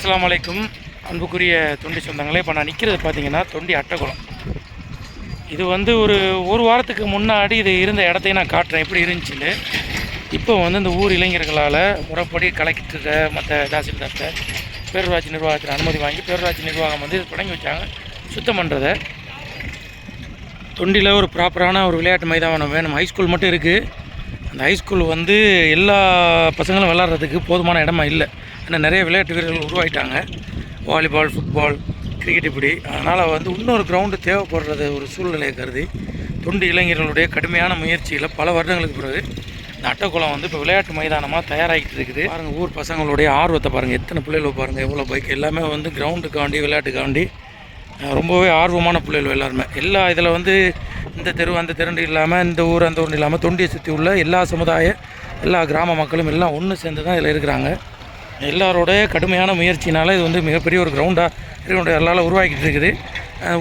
அஸ்ஸலாமு அலைக்கும் அன்புக்குரிய தொண்டி சொந்தங்களே. இப்போ நான் நிற்கிறது பார்த்தீங்கன்னா தொண்டி அட்டகுளம். இது வந்து ஒரு வாரத்துக்கு முன்னாடி இது இருந்த இடத்தையும் நான் காட்டுறேன் எப்படி இருந்துச்சுன்னு. இப்போ வந்து இந்த ஊர் இளைஞர்களால் முறைப்படி கலெக்டர்கிட்ட மற்ற தாசில்தார்கிட்ட பேரூராட்சி நிர்வாகத்தில் அனுமதி வாங்கி பேரூராட்சி நிர்வாகம் வந்து இது தொடங்கி வச்சாங்க சுத்தம் பண்ணுறதை. தொண்டியில் ஒரு ப்ராப்பரான ஒரு விளையாட்டு மைதானம் வேணும். ஹைஸ்கூல் மட்டும் இருக்குது. அந்த ஹைஸ்கூல் வந்து எல்லா பசங்களும் விளாட்றதுக்கு போதுமான இடமா இல்லை. ஆனால் நிறைய விளையாட்டு வீரர்கள் உருவாகிட்டாங்க. வாலிபால், ஃபுட்பால், கிரிக்கெட் இப்படி. அதனால் வந்து இன்னொரு கிரவுண்டு தேவைப்படுறது ஒரு சூழ்நிலையை கருதி தொண்டு இளைஞர்களுடைய கடுமையான முயற்சியில் பல வருடங்களுக்கு பிறகு இந்த அட்டக்குளம் வந்து இப்போ விளையாட்டு மைதானமாக தயாராகிட்டு இருக்குது. பாருங்கள், ஊர் பசங்களுடைய ஆர்வத்தை பாருங்கள். எத்தனை பிள்ளைகள் பாருங்கள், எவ்வளோ பைக் எல்லாமே வந்து கிரவுண்டுக்காண்டி விளையாட்டுக்காண்டி ரொம்பவே ஆர்வமான பிள்ளைகள் எல்லாருமே. எல்லா இதில் வந்து இந்த தெரு அந்த தெருண்டு இல்லாமல், இந்த ஊர் அந்த ஊர் இல்லாமல், தொண்டியை சுற்றி உள்ள எல்லா சமுதாய எல்லா கிராம மக்களும் எல்லாம் ஒன்று சேர்ந்து தான் இதில் இருக்கிறாங்க. எல்லாரோடைய கடுமையான முயற்சினால் இது வந்து மிகப்பெரிய ஒரு கிரவுண்டாக எல்லாரும் உருவாக்கிட்டு இருக்குது.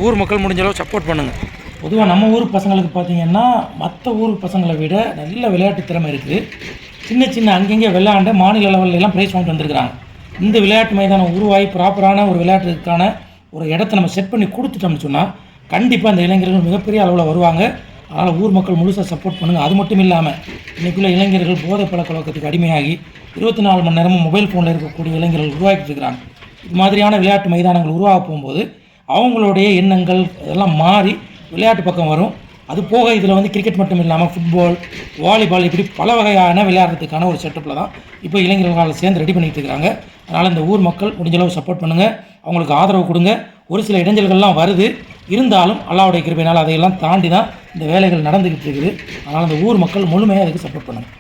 ஊர் மக்கள் முடிஞ்ச அளவு சப்போர்ட் பண்ணுங்கள். பொதுவாக நம்ம ஊர் பசங்களுக்கு பார்த்திங்கன்னா மற்ற ஊர் பசங்களை விட நல்ல விளையாட்டு திறமை இருக்குது. சின்ன சின்ன அங்கங்கே விளையாண்டு மாநில லெவல்லாம் ப்ரைஸ் வாங்கிட்டு வந்துருக்குறாங்க. இந்த விளையாட்டு மைதானம் உருவாகி ப்ராப்பரான ஒரு விளையாட்டுக்கான ஒரு இடத்த நம்ம செட் பண்ணி கொடுத்துட்டோம்னு சொன்னால் கண்டிப்பாக அந்த இளைஞர்கள் மிகப்பெரிய அளவில் வருவாங்க. அதனால் ஊர் மக்கள் முழுசாக சப்போர்ட் பண்ணுங்கள். அது மட்டும் இல்லாமல் இன்றைக்குள்ள இளைஞர்கள் போதை பழக்கத்துக்கு அடிமையாகி 24 மணி நேரமும் மொபைல் ஃபோனில் இருக்கக்கூடிய இளைஞர்கள் உருவாக்கிட்டு இருக்கிறாங்க. இது மாதிரியான விளையாட்டு மைதானங்கள் உருவாக போகும்போது அவங்களுடைய எண்ணங்கள் இதெல்லாம் மாறி விளையாட்டு பக்கம் வரும். அது போக இதில் வந்து கிரிக்கெட் மட்டும் இல்லாமல் ஃபுட்பால், வாலிபால் இப்படி பல வகையான விளையாடுறதுக்கான ஒரு செட்டப்பில் தான் இப்போ இளைஞர்களால் சேர்ந்து ரெடி பண்ணிகிட்டு இருக்கிறாங்க. அதனால் இந்த ஊர் மக்கள் முடிஞ்சளவு சப்போர்ட் பண்ணுங்கள், அவங்களுக்கு ஆதரவு கொடுங்க. ஒரு சில இடைஞ்சல்கள்லாம் வருது, இருந்தாலும் அல்லாஹ்வுடைய கிருபையினால் அதையெல்லாம் தாண்டி தான் இந்த வேலைகள் நடந்துக்கிட்டு இருக்குது. அதனால் அந்த ஊர் மக்கள் முழுமையாக அதுக்கு சப்போர்ட் பண்ணுங்கள்.